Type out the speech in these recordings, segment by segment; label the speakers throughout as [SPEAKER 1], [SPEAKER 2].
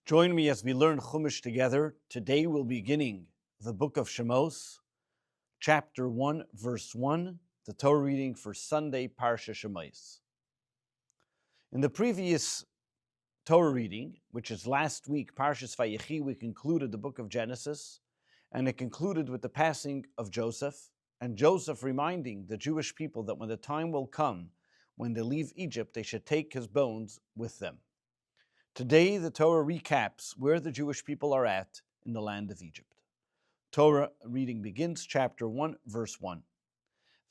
[SPEAKER 1] Join me as we learn Chumash together. Today we'll be beginning the book of Shemos, chapter 1, verse 1, the Torah reading for Sunday, Parsha Shemos. In the previous Torah reading, which is last week, Parshas Vayechi, we concluded the book of Genesis, and it concluded with the passing of Joseph, and Joseph reminding the Jewish people that when the time will come, when they leave Egypt, they should take his bones with them. Today, the Torah recaps where the Jewish people are at in the land of Egypt. Torah reading begins, chapter 1, verse 1.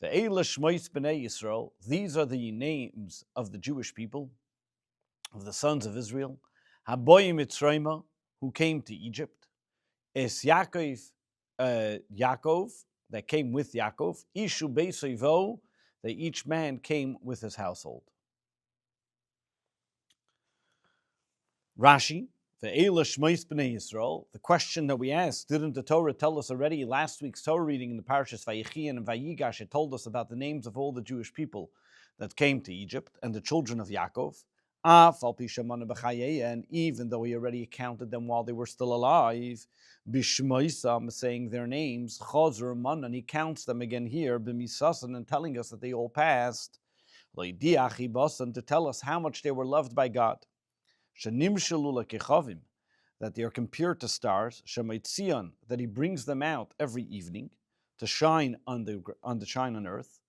[SPEAKER 1] Ve'ela shmois b'nei Yisrael, these are the names of the Jewish people, of the sons of Israel. Haboyim Mitzrayma, who came to Egypt. Es Yaakov, that came with Yaakov. Ishu beisoivo, that each man came with his household. Rashi, Ve'ela shmois b'nei Yisrael, the question that we asked, didn't the Torah tell us already last week's Torah reading in the Parshas Vayechi and Vayigash, it told us about the names of all the Jewish people that came to Egypt and the children of Yaakov. And even though he already counted them while they were still alive, Bishmoisam, saying their names, Chazor Man, and he counts them again here, B'misasan, and telling us that they all passed, to tell us how much they were loved by God. That they are compared to stars, Shemitzion, that he brings them out every evening to shine on the shine on earth,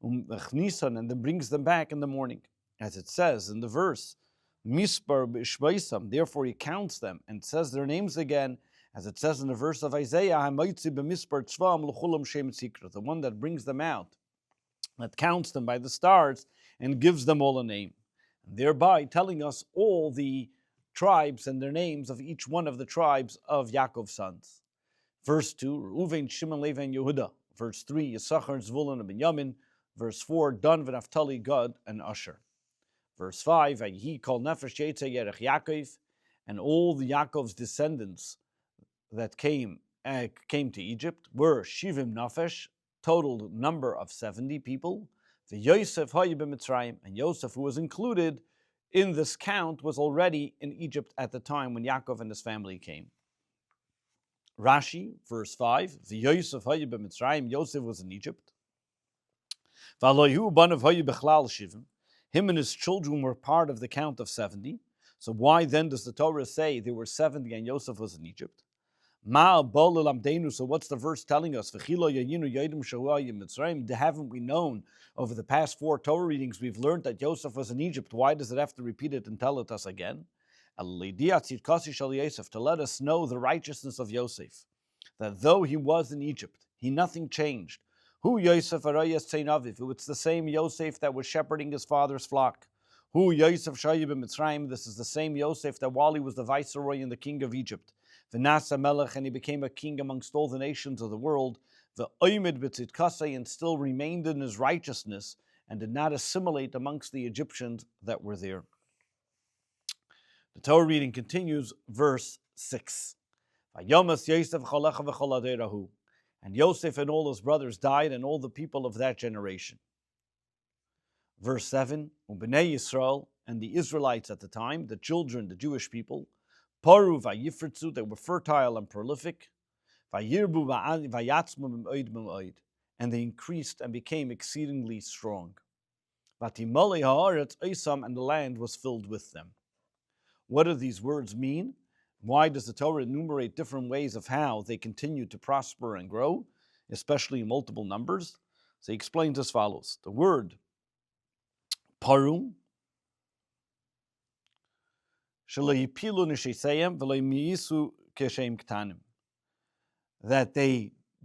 [SPEAKER 1] and then brings them back in the morning. As it says in the verse, Mispar b'ishmaisam, therefore he counts them and says their names again, as it says in the verse of Isaiah, the one that brings them out, that counts them by the stars and gives them all a name, thereby telling us all the tribes and their names of each one of the tribes of Yaakov's sons. Verse 2, Reuven, Shimon, Levi, and Yehuda. Verse 3, Yisachar, Zvulun, and Benyamin. Verse 4, Dan, Naphtali, Gad, and Asher. Verse 5, He called Nefesh Yetzeh Yerech Yaakov, and all the Yaakov's descendants that came to Egypt were Shivim Nefesh, total number of 70 people. The Yosef Hayu b'Mitzrayim, and Yosef, who was included in this count, was already in Egypt at the time when Yaakov and his family came. Rashi, verse 5, the Yosef Hayu b'Mitzrayim, Yosef was in Egypt. V'aloyu banav hayu b'chlal shivim, him and his children were part of the count of 70. So why then does the Torah say there were 70 and Yosef was in Egypt? So what's the verse telling us? Haven't we known over the past 4 Torah readings, we've learned that Yosef was in Egypt. Why does it have to repeat it and tell it us again? To let us know the righteousness of Yosef, that though he was in Egypt, nothing changed. Who Yosef Arayas Tzeinaviv? It's the same Yosef that was shepherding his father's flock. Who Yosef Shayib Mitzrayim? This is the same Yosef that while he was the viceroy and the king of Egypt, V'nasa Melech, and he became a king amongst all the nations of the world, the Oymid B'tzidkasei, and still remained in his righteousness and did not assimilate amongst the Egyptians that were there. The Torah reading continues, verse 6. Vayomas Yosef Cholecha v'chol aderahu. And Yosef and all his brothers died, and all the people of that generation. Verse 7, Ubnei Yisrael, and the Israelites at the time, the children, the Jewish people, Paru vayifritzu, they were fertile and prolific, vayirbu vayatzmu b'moed b'moed, and they increased and became exceedingly strong. Vatimolei haaretz oisam, and the land was filled with them. What do these words mean? Why does the Torah enumerate different ways of how they continue to prosper and grow, especially in multiple numbers? So he explains as follows. The word parum, that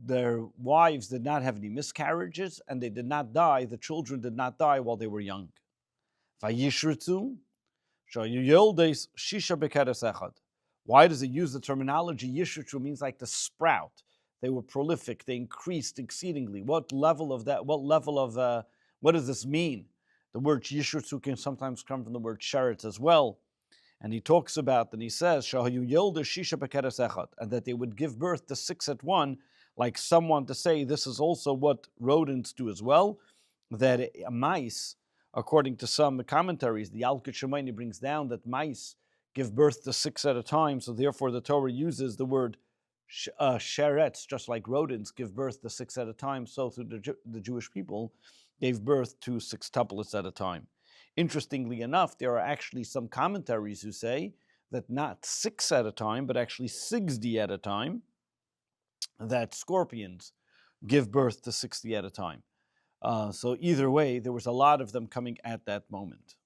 [SPEAKER 1] their wives did not have any miscarriages and they did not die, the children did not die while they were young. Vayishritzu, shayoldes shisha bekeres echad. Why does it use the terminology yishritzu? Means like to sprout. They were prolific. They increased exceedingly. What does this mean? The word yishritzu can sometimes come from the word sheretz as well. And he talks about, and he says, Shahayu yolda shisha bekeres echad, and that they would give birth to 6 at one, like someone to say this is also what rodents do as well, that mice, according to some commentaries, the Alkut Shemaini brings down that mice give birth to 6 at a time, so therefore the Torah uses the word sheretz, just like rodents give birth to 6 at a time, so through the Jewish people gave birth to 6tuplets at a time. Interestingly enough, there are actually some commentaries who say that not 6 at a time, but actually 60 at a time, that scorpions give birth to 60 at a time. So either way, there was a lot of them coming at that moment.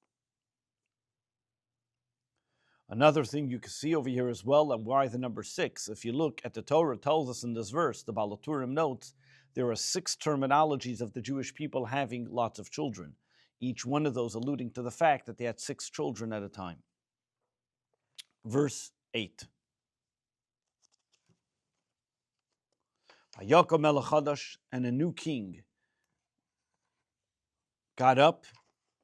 [SPEAKER 1] Another thing you can see over here as well, and why the number 6, if you look at the Torah, tells us in this verse, the Balaturim notes, there are 6 terminologies of the Jewish people having lots of children, each one of those alluding to the fact that they had 6 children at a time. Verse 8. Yaakov melech chadash, and a new king got up,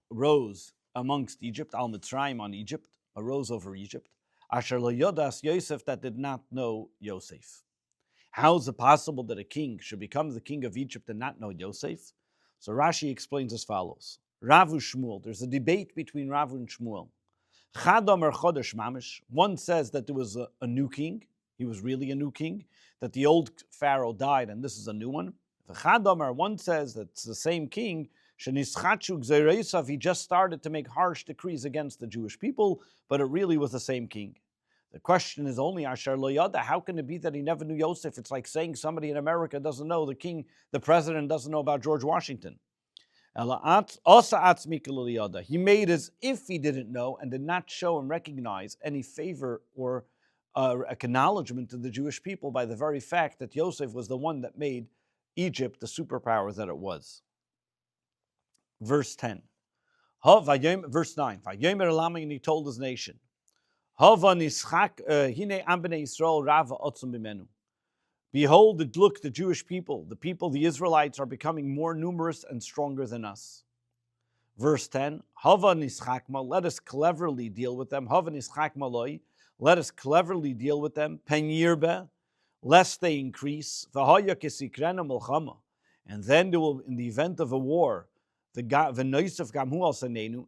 [SPEAKER 1] rose amongst Egypt, al Mitzrayim, on Egypt, arose over Egypt, asher lo yodas Yosef, that did not know Yosef. How is it possible that a king should become the king of Egypt and not know Yosef? So Rashi explains as follows. Ravu Shmuel, there's a debate between Ravu and Shmuel. Chad Omer Chodesh Mamish, one says that there was a new king, he was really a new king, that the old Pharaoh died and this is a new one. Chad Omer, one says that it's the same king, Shenischachu Gzeireisav, he just started to make harsh decrees against the Jewish people, but it really was the same king. The question is only Asher Lo Yada, how can it be that he never knew Yosef? It's like saying somebody in America doesn't know the king, the president doesn't know about George Washington. He made as if he didn't know and did not show and recognize any favor or acknowledgement to the Jewish people by the very fact that Yosef was the one that made Egypt the superpower that it was. Verse 10. Verse 9. And he told his nation, behold, look, the Jewish people, the Israelites, are becoming more numerous and stronger than us. Verse 10, let us cleverly deal with them. Let us cleverly deal with them. Lest they increase. And then there will, in the event of a war, and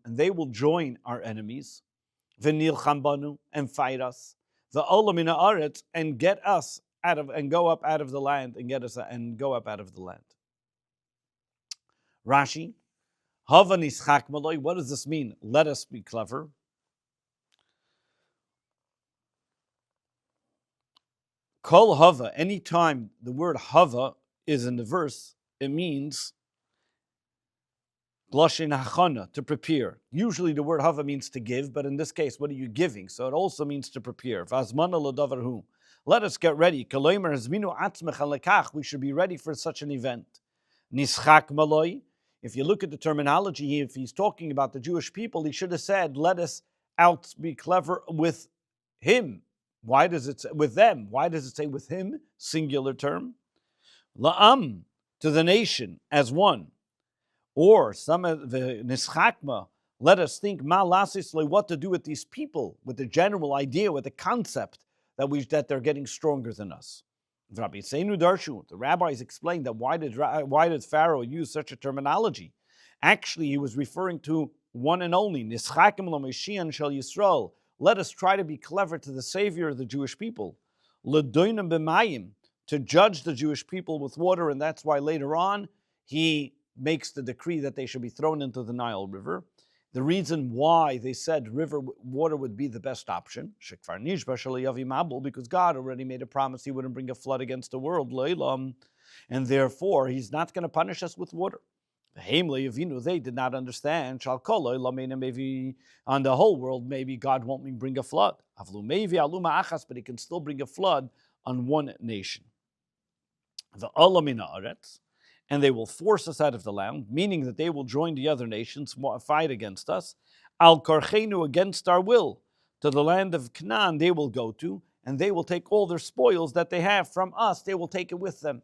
[SPEAKER 1] they will join our enemies, and fight us, and get us out of, and go up out of the land, and get us and go up out of the land. Rashi, what does this mean? Let us be clever. Kol hava, anytime the word hava is in the verse, it means Gloshin hachana, to prepare. Usually the word hava means to give, but in this case, what are you giving? So it also means to prepare. Vazmana l'davarhu. Let us get ready. Kaloimer hazminu atzmech lekach. We should be ready for such an event. Nischak maloi. If you look at the terminology here, if he's talking about the Jewish people, he should have said, let us be clever with him. Why does it say with them? Why does it say with him? Singular term. La'am, to the nation, as one. Or some of the nischakma, let us think what to do with these people, with the general idea, with the concept that they're getting stronger than us. The rabbis explained that why did Pharaoh use such a terminology? Actually, he was referring to one and only nischakim l'mashiach shel Yisrael. Let us try to be clever to the Savior of the Jewish people. L'doinim b'mayim, to judge the Jewish people with water, and that's why later on he makes the decree that they should be thrown into the Nile River. The reason why they said water would be the best option, because God already made a promise he wouldn't bring a flood against the world, and therefore he's not going to punish us with water. They did not understand. Maybe on the whole world, maybe God won't bring a flood. But he can still bring a flood on one nation. And they will force us out of the land, meaning that they will join the other nations, fight against us. Al karchenu, against our will, to the land of Canaan they will go to, and they will take all their spoils that they have from us, they will take it with them.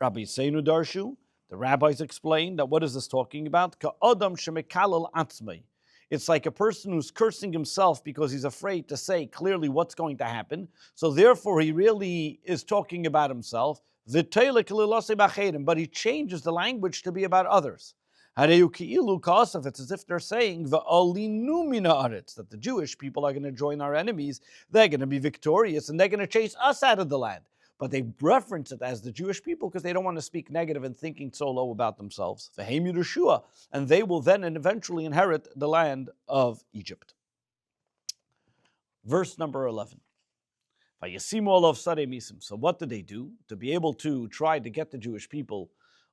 [SPEAKER 1] Rabbi Seinu Darshu, the rabbis explain that what is this talking about? Ka'adam shemekalel atzmei. It's like a person who's cursing himself because he's afraid to say clearly what's going to happen. So therefore he really is talking about himself. But he changes the language to be about others. It's as if they're saying that the Jewish people are going to join our enemies, they're going to be victorious, and they're going to chase us out of the land. But they reference it as the Jewish people because they don't want to speak negative and thinking so low about themselves. And they will then and eventually inherit the land of Egypt. Verse number 11. So what did they do? To be able to try to get the Jewish people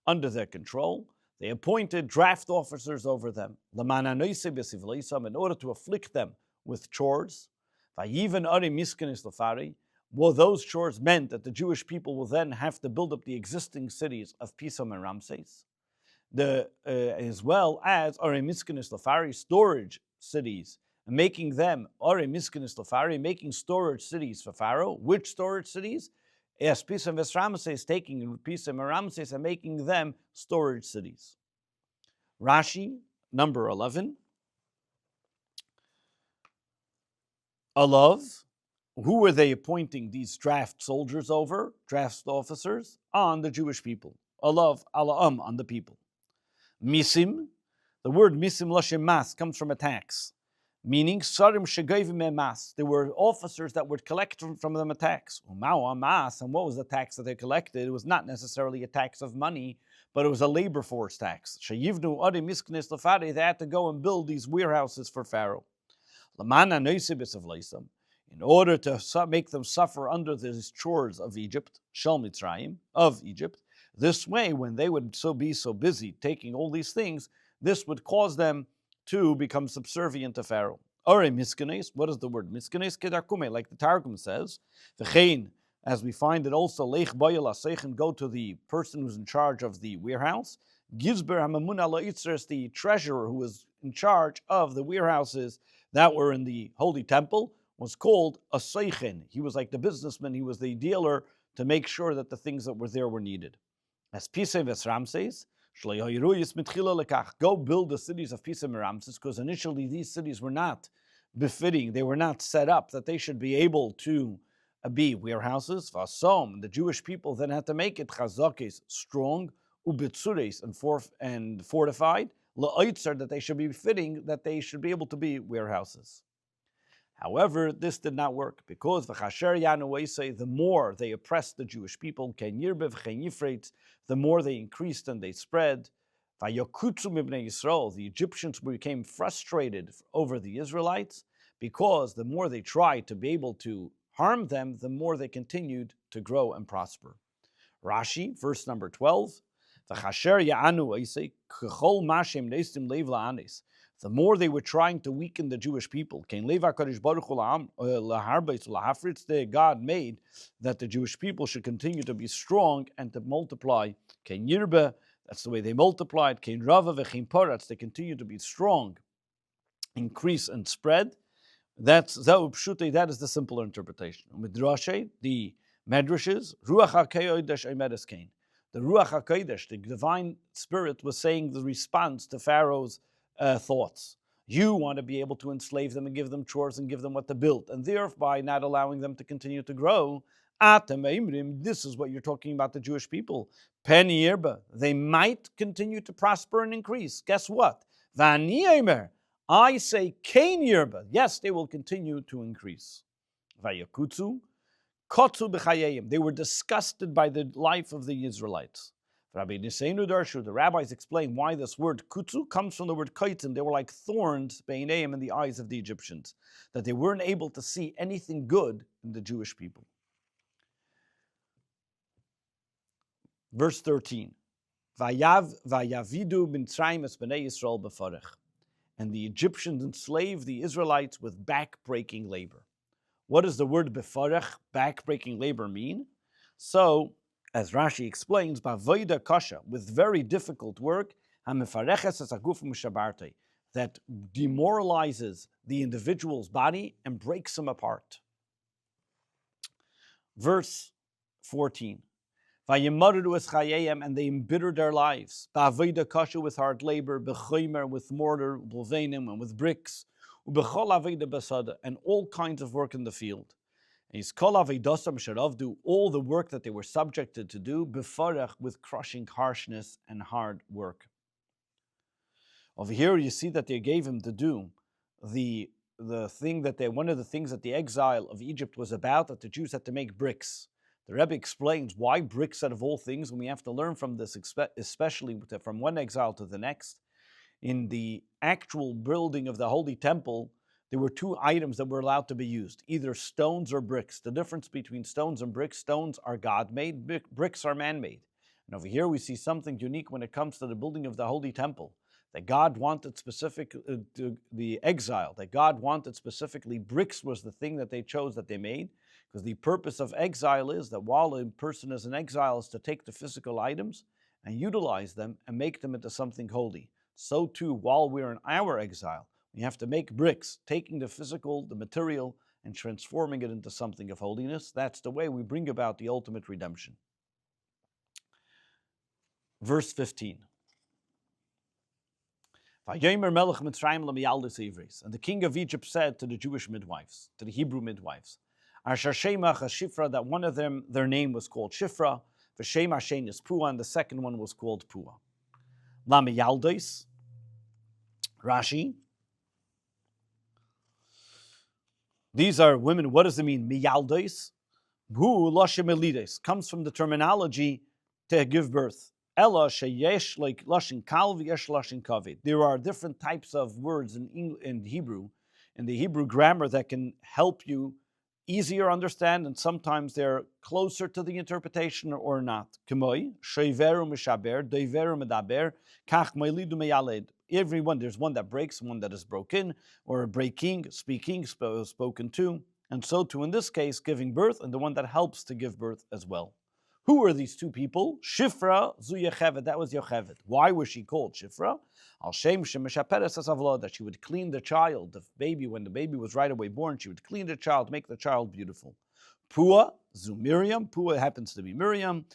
[SPEAKER 1] under their control, they appointed draft officers over them, in order to afflict them with chores. Well, those chores meant that the Jewish people will then have to build up the existing cities of Pisam and Ramses, as well as storage cities, making them making storage cities for Pharaoh. Which storage cities? Yes, Pisam and Ramses, taking Pisam and Ramses and making them storage cities. Rashi, number 11. Alav, who were they appointing these draft soldiers over, draft officers? On the Jewish people. Alav, ala'am, on the people. Misim, the word misim lashem mas comes from a tax, meaning sarim shegayvim mas. There were officers that would collect from them a tax. Umau mas, and what was the tax that they collected? It was not necessarily a tax of money, but it was a labor force tax. Sheyivnu adi misknes lefari, they had to go and build these warehouses for Pharaoh. Lamana noisibis of leisam, in order to make them suffer under these chores of Egypt, Shel Mitzrayim, of Egypt. This way, when they would be so busy taking all these things, this would cause them to become subservient to Pharaoh. Ore miskenes, what is the word miskenes? Kedarkume, like the Targum says. V'chein, as we find it also, leich bayel aseichen, go to the person who's in charge of the warehouse. Gizber hamamun ala itzres, the treasurer who was in charge of the warehouses that were in the Holy Temple, was called a seichen. He was like the businessman, he was the dealer to make sure that the things that were there were needed. As Pisam and Ramses, go build the cities of Pisam and Ramses, because initially these cities were not befitting, they were not set up that they should be able to be warehouses. Vasom, the Jewish people then had to make it chazakes, strong, ubitzures, and fortified, la'oitzer, that they should be fitting, that they should be able to be warehouses. However, this did not work, because the more they oppressed the Jewish people, the more they increased and they spread. The Egyptians became frustrated over the Israelites, because the more they tried to be able to harm them, the more they continued to grow and prosper. Rashi, verse number 12. The more they were trying to weaken the Jewish people, God made that the Jewish people should continue to be strong and to multiply. That's the way they multiplied. They continue to be strong, increase and spread. That is the simple interpretation. The Medrashes, the Ruach HaKodesh, the divine spirit, was saying the response to Pharaoh's thoughts. You want to be able to enslave them and give them chores and give them what to build, and thereby not allowing them to continue to grow. This is what you're talking about the Jewish people. They might continue to prosper and increase. Guess what? I say yes, they will continue to increase. They were disgusted by the life of the Israelites. The rabbis explain why this word kutzu comes from the word kaitim. They were like thorns beineim in the eyes of the Egyptians, that they weren't able to see anything good in the Jewish people. Verse 13. Vayavidu Mitzrayim es bnei Yisrael befarech. And the Egyptians enslaved the Israelites with back-breaking labor. What does the word befarech, back-breaking labor, mean? So, as Rashi explains, ba'avoda kasha, with very difficult work, hamifareches es haguf mishabarte, that demoralizes the individual's body and breaks him apart. Verse 14. Vayimarudu es chayeyem, and they embittered their lives. Ba'avoda kasha, with hard labor, b'chomer, with mortar, b'lvenim, and with bricks, u'bechol avoda basada, and all kinds of work in the field. And kol avodasam sharav, do all the work that they were subjected to do, befarech, with crushing harshness and hard work. Over here, you see that they gave him to do the thing that one of the things that the exile of Egypt was about, that the Jews had to make bricks. The Rebbe explains why bricks out of all things, and we have to learn from this, especially from one exile to the next. In the actual building of the Holy Temple, there were two items that were allowed to be used, either stones or bricks. The difference between stones and bricks, stones are God-made, bricks are man-made. And over here we see something unique when it comes to the building of the Holy Temple, that God wanted the exile, that God wanted specifically bricks was the thing that they chose, that they made, because the purpose of exile is that while a person is in exile is to take the physical items and utilize them and make them into something holy. So too, while we're in our exile, we have to make bricks, taking the physical, the material, and transforming it into something of holiness. That's the way we bring about the ultimate redemption. Verse 15. And the king of Egypt said to the Jewish midwives, to the Hebrew midwives, Shifra, that one of them, their name was called Shifra, V'shem Hashem is Pua, and the second one was called Pua. Lamiyaldes, Rashi. These are women. What does it mean? Miyaldes, Hu Lashim Elides, comes from the terminology to give birth. Ella sheyesh like lashin kal v'yesh lashin kaved. There are different types of words in Hebrew, in the Hebrew grammar, that can help you easier understand, and sometimes they're closer to the interpretation or not. K'moi sheiveru mishaber, doiveru medaber, kach meilidu meyaled. Everyone, there's one that breaks, one that is broken, or breaking, speaking, spoken to, and so too in this case, giving birth, and the one that helps to give birth as well. Who were these two people? Shifra zu Yocheved, that was Yocheved. Why was she called Shifra? Al Shem Shemeshaperes Asavla, that she would clean the child, the baby, when the baby was right away born, she would clean the child, make the child beautiful. Pua zu Miriam, Pua happens to be Miriam,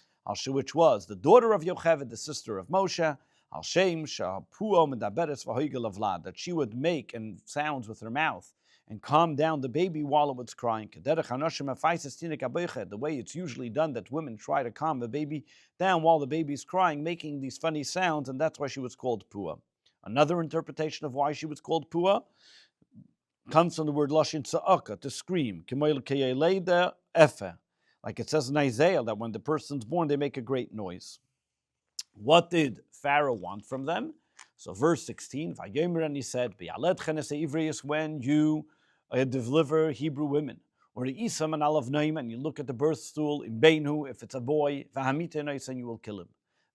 [SPEAKER 1] which was the daughter of Yocheved, the sister of Moshe. Al Shem Shapua Medaberes Vahoigel Avlad, that she would make and sounds with her mouth and calm down the baby while it was crying. The way it's usually done, that women try to calm the baby down while the baby's crying, making these funny sounds, and that's why she was called Pua. Another interpretation of why she was called Pua comes from the word Lashin Sa'aka, to scream. Like it says in Isaiah, that when the person's born, they make a great noise. What did Pharaoh want from them? So verse 16, Vayomer, and he said, when you deliver Hebrew women, or the Isam and Alav Naim, and you look at the birth stool, in Beinu, if it's a boy, Vahamite, and you will kill him.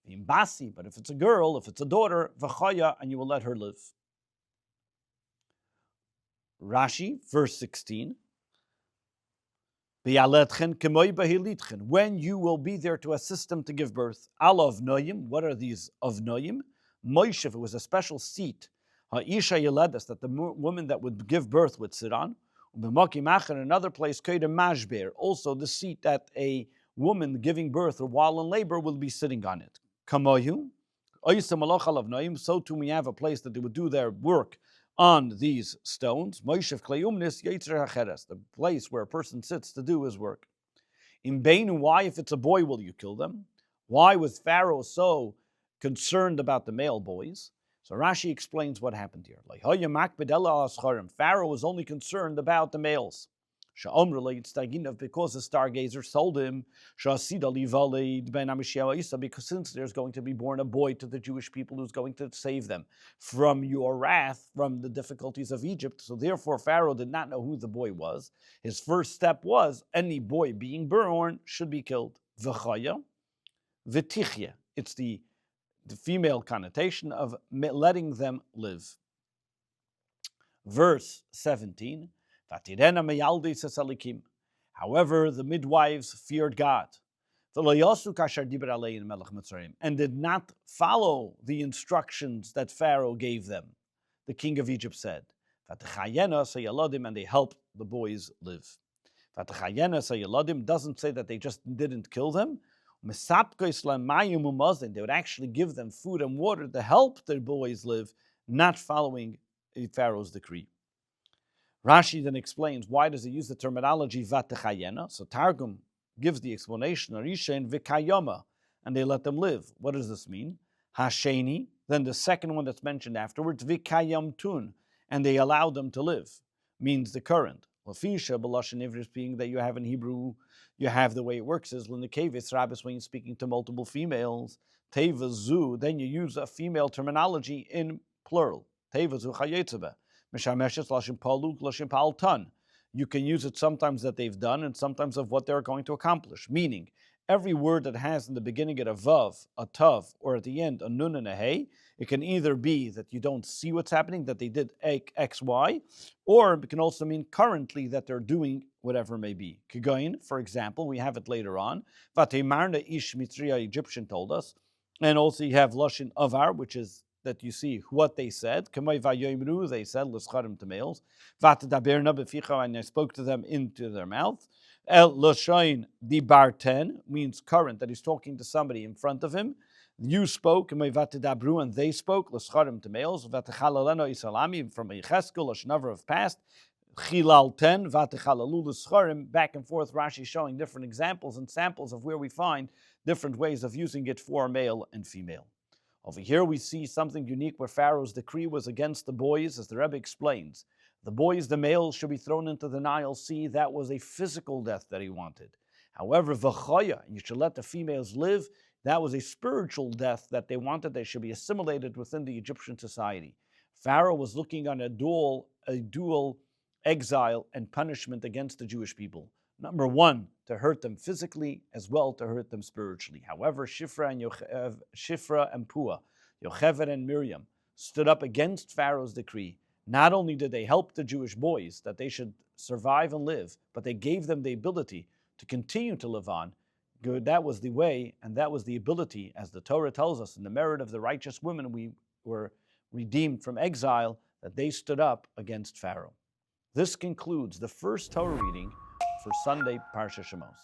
[SPEAKER 1] In Basi, but if it's a girl, if it's a daughter, Vachaya, and you will let her live. Rashi, verse 16, when you will be there to assist them to give birth. Alav Noyim, what are these of Noyim? Moshe, it was a special seat, Ha'isha Yeledas, that the woman that would give birth would sit on. Another place, Mashber, also the seat that a woman giving birth or while in labor will be sitting on it. Kamoyu, so too we have a place that they would do their work on these stones. The place where a person sits to do his work. In Beinu, why, if it's a boy, will you kill them? Why was Pharaoh so concerned about the male boys? So Rashi explains what happened here. Pharaoh was only concerned about the males. Because the stargazers told him, because since there's going to be born a boy to the Jewish people who's going to save them from your wrath, from the difficulties of Egypt. So therefore Pharaoh did not know who the boy was. His first step was, any boy being born should be killed. V'chaya, v'tichya. It's the female connotation of letting them live. Verse 17, however, the midwives feared God and did not follow the instructions that Pharaoh gave them. The king of Egypt said, and they helped the boys live. Doesn't say that they just didn't kill them. They would actually give them food and water to help their boys live, not following Pharaoh's decree. Rashi then explains, why does he use the terminology vatechayena? So Targum gives the explanation, Arisha and vikayoma, and they let them live. What does this mean? Hasheni, Then the second one that's mentioned afterwards, Vikayam Tun, and they allowed them to live, means the current. Lafisha, Balashon Ivris being that you have in Hebrew, you have the way it works is Linakavis Rabbis when you're speaking to multiple females, Teva Zu, then you use a female terminology in plural. Teva Zu Chayetzebe. Mishameshes Lashim Paluk, Lashim Pal Tan. You can use it sometimes that they've done and sometimes of what they're going to accomplish. Meaning, every word that has in the beginning a vav, a tav, or at the end a nun and a hey, it can either be that you don't see what's happening, that they did X, Y, or it can also mean currently that they're doing whatever it may be. Kigoin, for example, we have it later on. Vatemarna ish mitzriya Egyptian told us. And also you have Lashon Avar, which is that you see what they said. Kamay vayoimru, they said, l'scharim to males. Vatadaberna beficha, and I spoke to them into their mouth. El Lashain Dibarten means current, that he's talking to somebody in front of him. You spoke, and they spoke, Lascharim to males, Vatachalaleno Isalami from Yecheskel, Lashnavar of past, Chilal 10, Vatachalalu Lascharim, back and forth, Rashi showing different examples and samples of where we find different ways of using it for male and female. Over here we see something unique where Pharaoh's decree was against the boys, as the Rebbe explains. The boys, the males, should be thrown into the Nile Sea. That was a physical death that he wanted. However, v'chaya, you should let the females live. That was a spiritual death that they wanted. They should be assimilated within the Egyptian society. Pharaoh was looking on a dual exile and punishment against the Jewish people. Number one, to hurt them physically, as well to hurt them spiritually. However, Shifra and Puah, Yocheved and Miriam, stood up against Pharaoh's decree. Not only did they help the Jewish boys that they should survive and live, but they gave them the ability to continue to live on. Good, that was the way, and that was the ability, as the Torah tells us, in the merit of the righteous women we were redeemed from exile, that they stood up against Pharaoh. This concludes the first Torah reading for Sunday, Parsha Shemos.